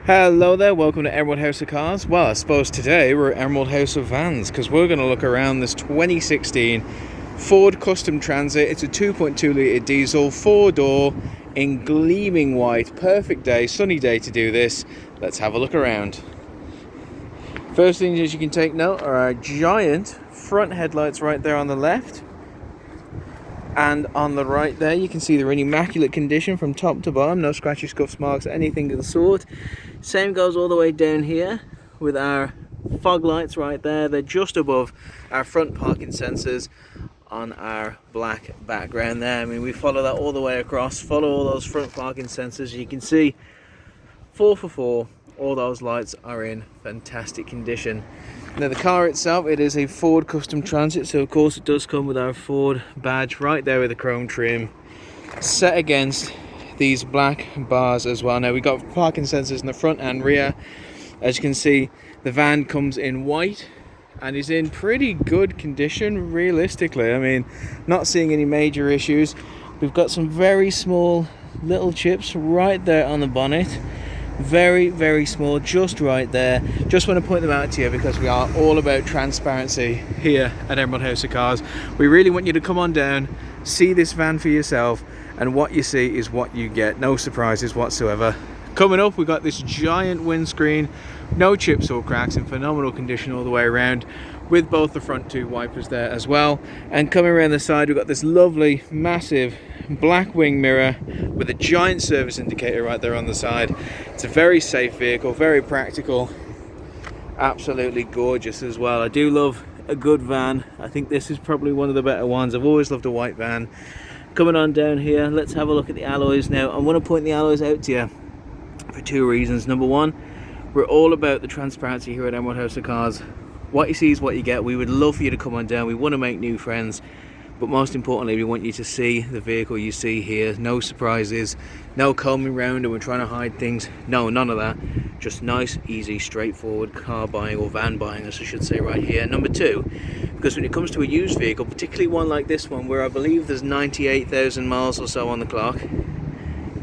Hello there, welcome to Emerald House of Cars. Well, I suppose today we're at Emerald House of Vans because we're going to look around this 2016 Ford Custom Transit. It's a 2.2 litre diesel, 4-door in gleaming white. Perfect day, sunny day to do this. Let's have a look around. First thing as you can take note are our giant front headlights right there on the left. And on the right there you can see they're in immaculate condition from top to bottom, no scratches, scuffs, marks, anything of the sort. Same goes all the way down here with our fog lights right there. They're just above our front parking sensors on our black background there. I mean, we follow that all the way across, follow all those front parking sensors. You can see 4 for 4, all those lights are in fantastic condition. Now the car itself, it is a Ford Custom Transit, so of course it does come with our Ford badge right there with the chrome trim set against these black bars as well. Now we've got parking sensors in the front and rear. As you can see, the van comes in white and is in pretty good condition realistically. I mean, not seeing any major issues. We've got some very small little chips right there on the bonnet. Very small, just right there. Just want to point them out to you because we are all about transparency here at Emerald House of Cars. We really want you to come on down, see this van for yourself, and what you see is what you get. No surprises whatsoever. Coming up, we've got this giant windscreen, no chips or cracks, in phenomenal condition all the way around, with both the front 2 wipers there as well. And coming around the side, we've got this lovely massive black wing mirror with a giant service indicator right there on the side. It's a very safe vehicle, very practical, absolutely gorgeous as well. I do love a good van. I think this is probably one of the better ones. I've always loved a white van. Coming on down here, let's have a look at the alloys now. I want to point the alloys out to you for 2 reasons. Number one, we're all about the transparency here at Emerald House of Cars. What you see is what you get. We would love for you to come on down. We want to make new friends, but most importantly, we want you to see the vehicle you see here. No surprises, no combing around and we're trying to hide things. No, none of that. Just nice, easy, straightforward car buying, or van buying as I should say right here. Number two, because when it comes to a used vehicle, particularly one like this one where I believe there's 98,000 miles or so on the clock,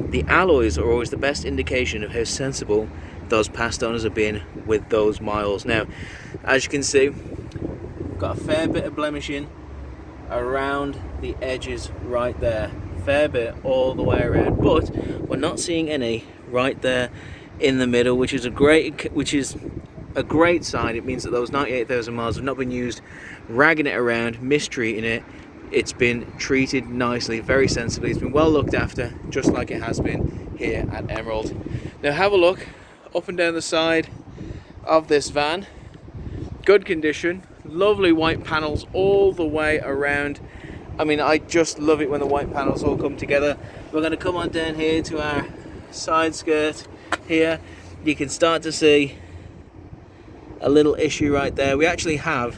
the alloys are always the best indication of how sensible those past owners have been with those miles. Now, as you can see, got a fair bit of blemishing around the edges right there, fair bit all the way around, but we're not seeing any right there in the middle, which is a great sign. It means that those 98,000 miles have not been used ragging it around, mistreating it. It's been treated nicely, very sensibly. It's been well looked after, just like it has been here at Emerald. Now have a look up and down the side of this van. Good condition, lovely white panels all the way around. I mean, I just love it when the white panels all come together. We're going to come on down here to our side skirt here. You can start to see a little issue right there. We actually have,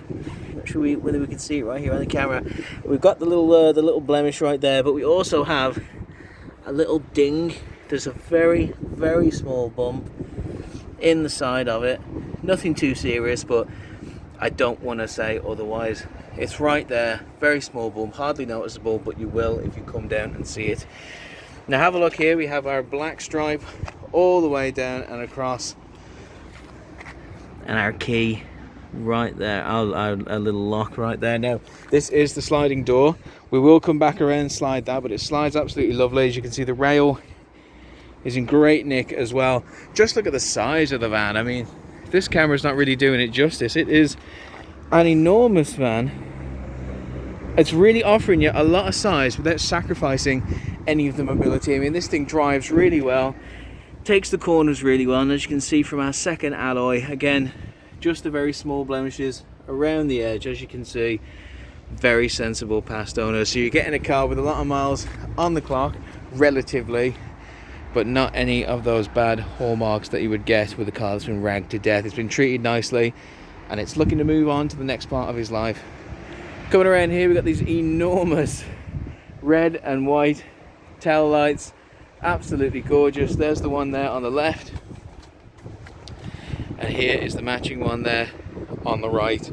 whether we can see it right here on the camera, we've got the little blemish right there, but we also have a little ding. There's a very small bump in the side of it. Nothing too serious, but I don't want to say otherwise. It's right there, very small bump, hardly noticeable, but you will if you come down and see it. Now have a look here. We have our black stripe all the way down and across, and our key right there, our little lock right there. Now this is the sliding door. We will come back around and slide that, but it slides absolutely lovely. As you can see, the rail is in great nick as well. Just look at the size of the van. I mean, this camera's not really doing it justice. It is an enormous van. It's really offering you a lot of size without sacrificing any of the mobility. I mean, this thing drives really well, takes the corners really well, and as you can see from our second alloy, again, just the very small blemishes around the edge. As you can see, very sensible past owner. So you're getting a car with a lot of miles on the clock, relatively, but not any of those bad hallmarks that you would get with a car that's been ragged to death. It's been treated nicely, and it's looking to move on to the next part of his life. Coming around here, we've got these enormous red and white tail lights. Absolutely gorgeous. There's the one there on the left, and here is the matching one there on the right.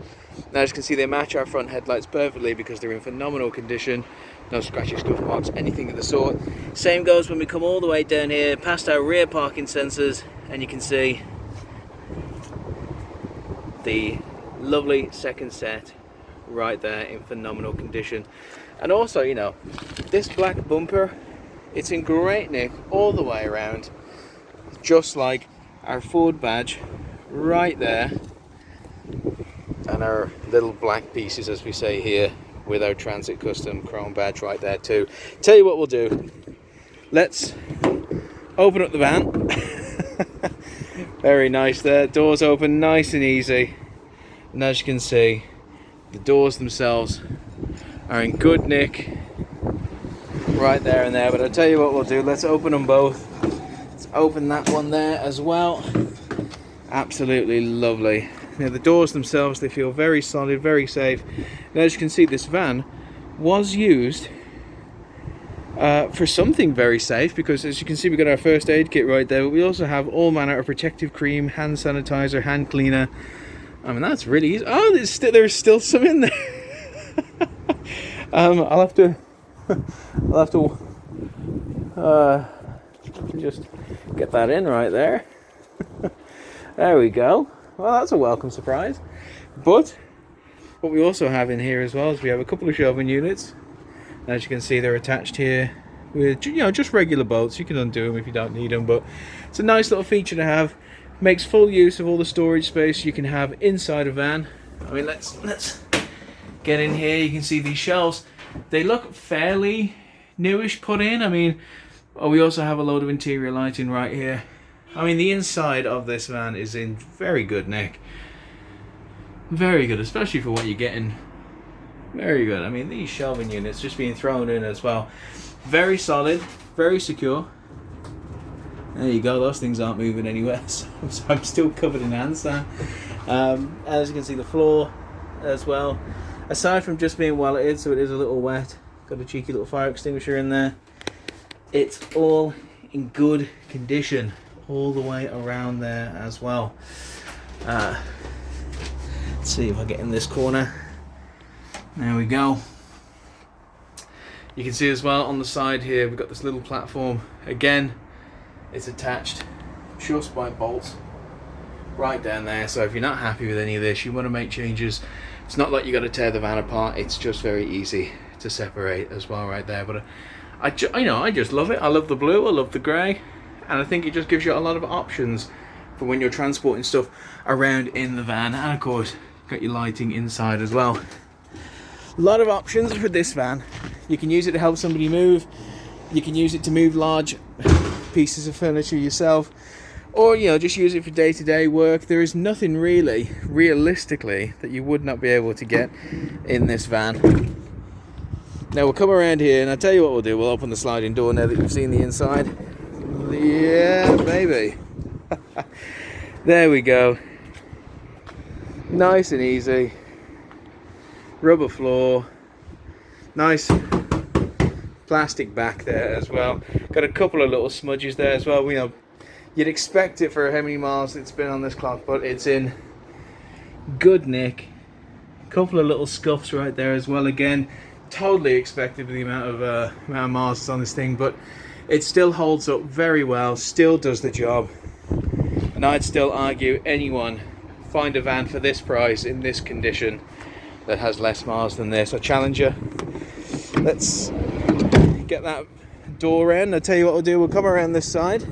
Now, as you can see, they match our front headlights perfectly because they're in phenomenal condition. No scratchy scuff marks, anything of the sort. Same goes when we come all the way down here past our rear parking sensors, and you can see the lovely second set right there in phenomenal condition. And also, you know, this black bumper, it's in great nick all the way around, just like our Ford badge right there, and our little black pieces, as we say here, with our Transit Custom chrome badge right there too. Tell you what we'll do, let's open up the van. Very nice there, doors open nice and easy, and as you can see, the doors themselves are in good nick right there and there. But I'll tell you what we'll do, let's open them both. Let's open that one there as well. Absolutely lovely. Now the doors themselves, they feel very solid, very safe. And as you can see, this van was used for something very safe, because as you can see, we've got our first aid kit right there, but we also have all manner of protective cream, hand sanitizer, hand cleaner. I mean, that's really easy. Oh, there's still some in there. I'll have to just get that in right there. There we go. Well, that's a welcome surprise. But what we also have in here as well is we have a couple of shelving units. As you can see, they're attached here with, you know, just regular bolts. You can undo them if you don't need them, but it's a nice little feature to have. Makes full use of all the storage space you can have inside a van. I mean, let's get in here. You can see these shelves. They look fairly newish put in. I mean, we also have a load of interior lighting right here. I mean, the inside of this van is in very good nick. Very good, especially for what you're getting. Very good. I mean, these shelving units just being thrown in as well. Very solid, very secure. There you go, those things aren't moving anywhere, so I'm still covered in hand sand. As you can see, the floor as well, aside from just being welleted, so it is a little wet, got a cheeky little fire extinguisher in there. It's all in good condition all the way around there as well. Let's see if I get in this corner. There we go. You can see as well on the side here, we've got this little platform. Again, it's attached just by bolts right down there, so if you're not happy with any of this, you want to make changes, it's not like you got to tear the van apart. It's just very easy to separate as well right there. But I just love it. I love the blue, I love the grey, and I think it just gives you a lot of options for when you're transporting stuff around in the van. And of course, got your lighting inside as well. A lot of options for this van. You can use it to help somebody move, you can use it to move large pieces of furniture yourself, or, you know, just use it for day-to-day work. There is nothing really, realistically, that you would not be able to get in this van. Now we'll come around here, and I'll tell you what we'll do. We'll open the sliding door now that you've seen the inside. Yeah, baby. There we go. Nice and easy. Rubber floor. Nice plastic back there as well. Got a couple of little smudges there as well. You know, you'd expect it for how many miles it's been on this clock, but it's in good nick. Couple of little scuffs right there as well. Again, totally expected with the amount of miles that's on this thing, but it still holds up very well, still does the job. And I'd still argue anyone find a van for this price in this condition that has less miles than this. I challenge you. Let's get that door in. I'll tell you what we'll do. We'll come around this side.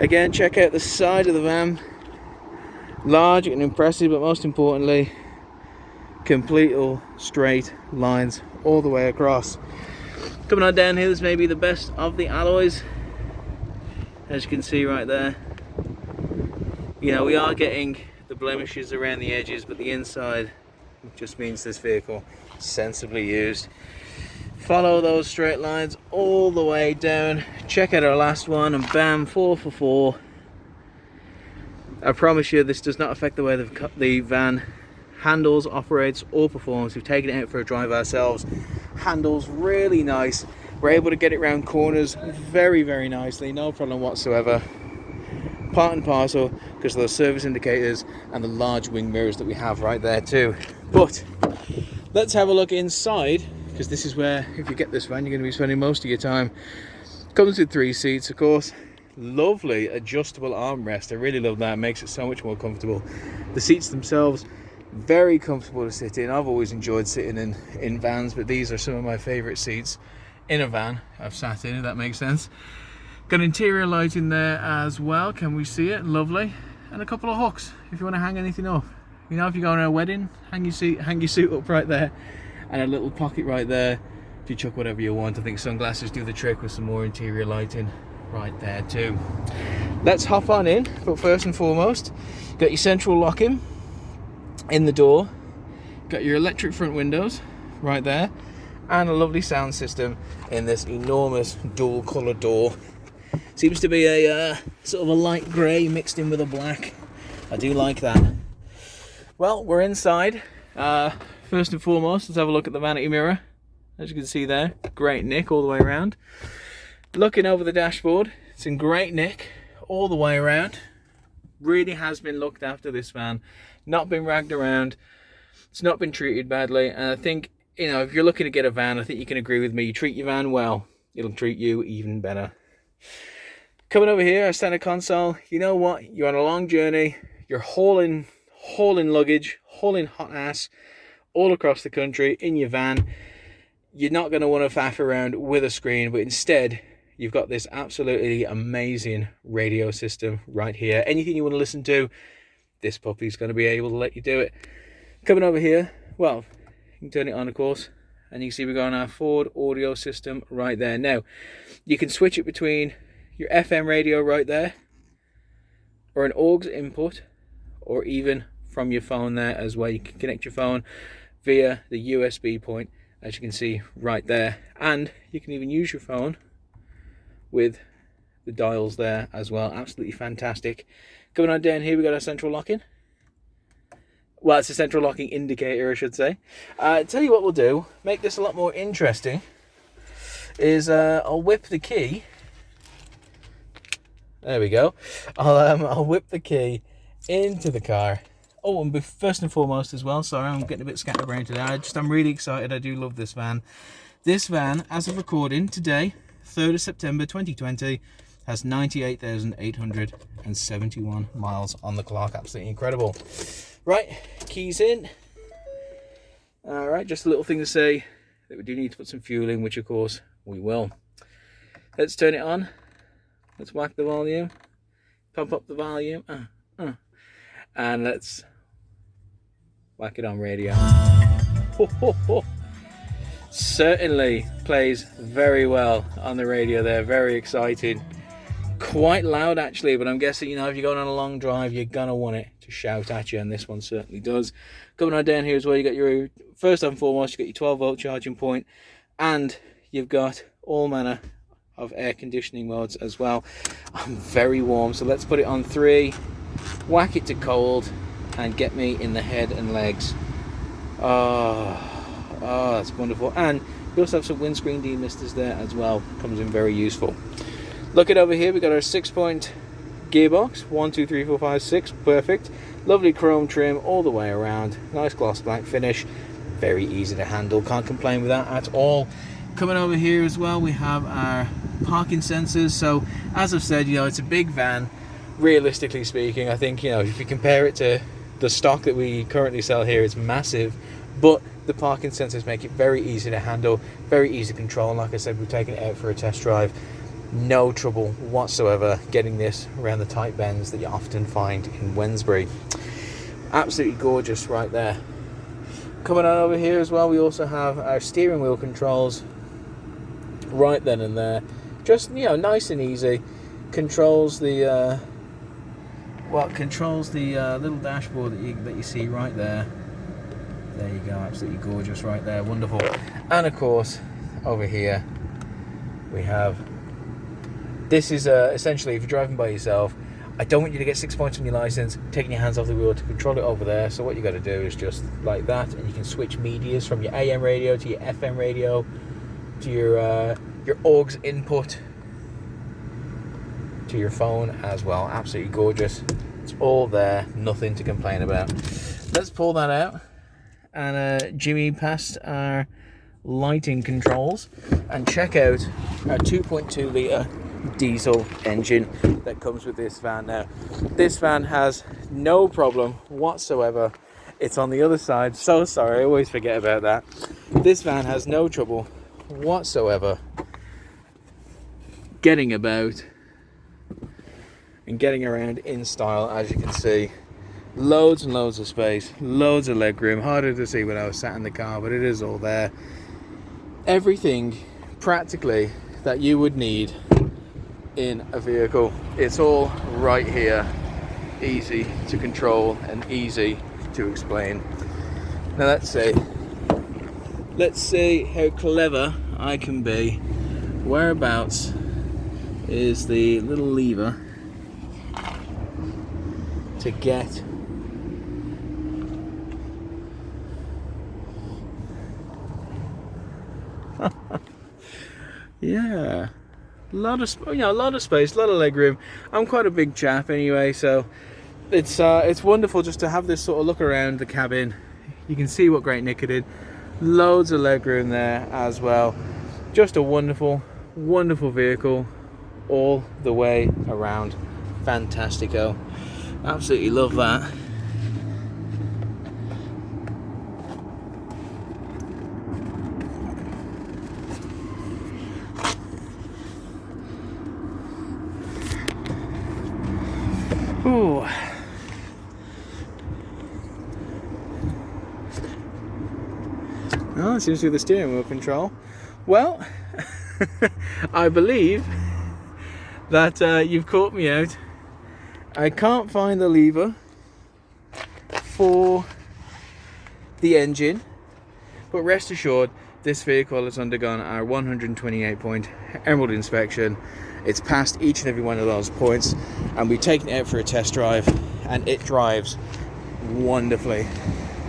Again, check out the side of the van. Large and impressive, but most importantly, complete all straight lines all the way across. Coming on down here, this may be the best of the alloys, as you can see right there. You know, we are getting the blemishes around the edges, but the inside just means this vehicle is sensibly used. Follow those straight lines all the way down. Check out our last one, and bam, 4 for 4. I promise you, this does not affect the way the van handles, operates, or performs. We've taken it out for a drive ourselves. Handles really nice. We're able to get it around corners very, very nicely, no problem whatsoever. Part and parcel, because of those service indicators and the large wing mirrors that we have right there too. But let's have a look inside because this is where, if you get this van, you're going to be spending most of your time. Comes with 3 seats, of course. Lovely adjustable armrest. I really love that. It makes it so much more comfortable. The seats themselves, very comfortable to sit in. I've always enjoyed sitting in vans, but these are some of my favorite seats in a van I've sat in, if that makes sense. Got interior lighting there as well. Can we see it? Lovely. And a couple of hooks if you want to hang anything up. You know, if you're going to a wedding, hang your suit up right there, and a little pocket right there if you chuck whatever you want. I think sunglasses do the trick with some more interior lighting right there too. Let's hop on in, but first and foremost, got your central locking in the door, got your electric front windows right there, and a lovely sound system in this enormous dual colour door. Seems to be a sort of a light grey mixed in with a black. I do like that. Well, we're inside. First and foremost, let's have a look at the vanity mirror. As you can see there, great nick all the way around. Looking over the dashboard, it's in great nick all the way around. Really has been looked after, this van. Not been ragged around. It's not been treated badly. And I think, you know, if you're looking to get a van, I think you can agree with me. You treat your van well, it'll treat you even better. Coming over here, our center console. You know what? You're on a long journey. You're hauling luggage, hauling hot ass all across the country in your van. You're not going to want to faff around with a screen, but instead you've got this absolutely amazing radio system right here. Anything you want to listen to, this puppy's going to be able to let you do it. Coming over here, well, you can turn it on, of course, and you can see we've got our Ford audio system right there. Now, you can switch it between your FM radio right there, or an aux input, or even from your phone there as well. You can connect your phone via the USB point, as you can see right there, and you can even use your phone with the dials there as well. Absolutely fantastic. Going on down here, we got our central locking. Well, it's a central locking indicator, I should say. Tell you what we'll do, make this a lot more interesting, is I'll whip the key. There we go. I'll whip the key into the car. Oh, and first and foremost as well, sorry, I'm getting a bit scatterbrained today. I'm really excited. I do love this van. This van, as of recording today, 3rd of September 2020, has 98,871 miles on the clock. Absolutely incredible. Right, keys in. All right, just a little thing to say that we do need to put some fuel in, which of course we will. Let's turn it on. Let's whack the volume, pump up the volume, and let's whack it on radio. Ho, ho, ho. Certainly plays very well on the radio there, very exciting. Quite loud actually, but I'm guessing, you know, if you're going on a long drive, you're gonna want it to shout at you, and this one certainly does. Coming on down here as well, you got your, first and foremost, you got your 12 volt charging point, and you've got all manner of air conditioning modes as well. I'm very warm, so let's put it on 3, whack it to cold, and get me in the head and legs. Oh, that's wonderful. And we also have some windscreen demisters there as well. Comes in very useful. Looking over here, we got our 6-point gearbox. 1, 2, 3, 4, 5, 6. Perfect. Lovely chrome trim all the way around. Nice gloss black finish. Very easy to handle. Can't complain with that at all. Coming over here as well, we have our parking sensors. So as I've said, you know, it's a big van. Realistically speaking, I think, you know, if you compare it to the stock that we currently sell here, it's massive, but the parking sensors make it very easy to handle, very easy to control. And like I said, we've taken it out for a test drive. No trouble whatsoever getting this around the tight bends that you often find in Wednesbury. Absolutely gorgeous right there. Coming on over here as well, we also have our steering wheel controls right then and there. Just, you know, nice and easy. Controls the little dashboard that you see right there. There you go, absolutely gorgeous right there, wonderful. And of course, over here we have, this is essentially, if you're driving by yourself, I don't want you to get 6 points on your license taking your hands off the wheel to control it over there. So what you got to do is just like that, and you can switch medias from your AM radio to your FM radio to your aux input to your phone as well. Absolutely gorgeous. It's all there, nothing to complain about. Let's pull that out and jimmy past our lighting controls, and check out our 2.2 litre diesel engine that comes with this van. Now, this van has no problem whatsoever. It's on the other side. So sorry, I always forget about that. This van has no trouble whatsoever getting about and getting around in style. As you can see, loads and loads of space, loads of leg room. Harder to see when I was sat in the car, but it is all there. Everything practically that you would need in a vehicle, it's all right here. Easy to control and easy to explain. Now let's see how clever I can be. Whereabouts is the little lever to get yeah, a lot of space, a lot of leg room. I'm quite a big chap anyway, so it's wonderful just to have this sort of look around the cabin. You can see what great nick it did. Loads of leg room there as well. Just a wonderful vehicle all the way around. Fantastico. Absolutely love that. Ooh. Oh, it seems to be the steering wheel control. Well, I believe that you've caught me out. I can't find the lever for the engine, but rest assured, this vehicle has undergone our 128-point Emerald inspection. It's passed each and every one of those points, and we've taken it out for a test drive, and it drives wonderfully.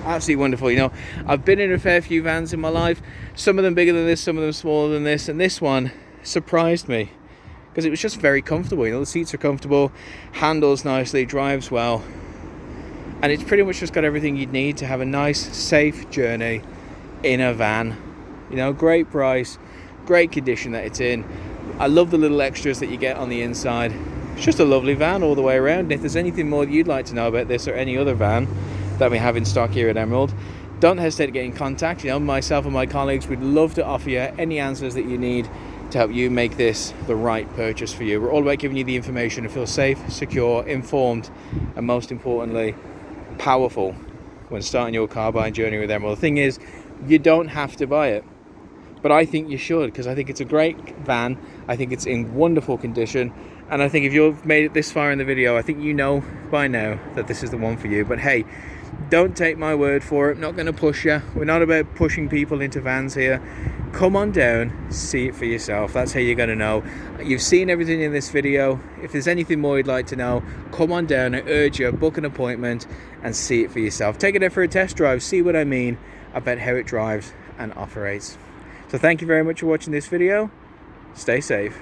Absolutely wonderful. You know, I've been in a fair few vans in my life, some of them bigger than this, some of them smaller than this, and this one surprised me because it was just very comfortable. You know, the seats are comfortable, handles nicely, drives well, and it's pretty much just got everything you'd need to have a nice, safe journey in a van. You know, great price, great condition that it's in. I love the little extras that you get on the inside. It's just a lovely van all the way around. And if there's anything more that you'd like to know about this or any other van that we have in stock here at Emerald, don't hesitate to get in contact. You know, myself and my colleagues would love to offer you any answers that you need to help you make this the right purchase for you. We're all about giving you the information to feel safe, secure, informed, and most importantly, powerful when starting your car buying journey with Emerald. The thing is, you don't have to buy it, but I think you should, because I think it's a great van. I think it's in wonderful condition, and I think if you've made it this far in the video, I think you know by now that this is the one for you. But hey, don't take my word for it. I'm not going to push you. We're not about pushing people into vans here. Come on down, see it for yourself. That's how you're going to know. You've seen everything in this video. If there's anything more you'd like to know, come on down. I urge you, book an appointment and see it for yourself. Take it out for a test drive, see what I mean about how it drives and operates. So thank you very much for watching this video. Stay safe.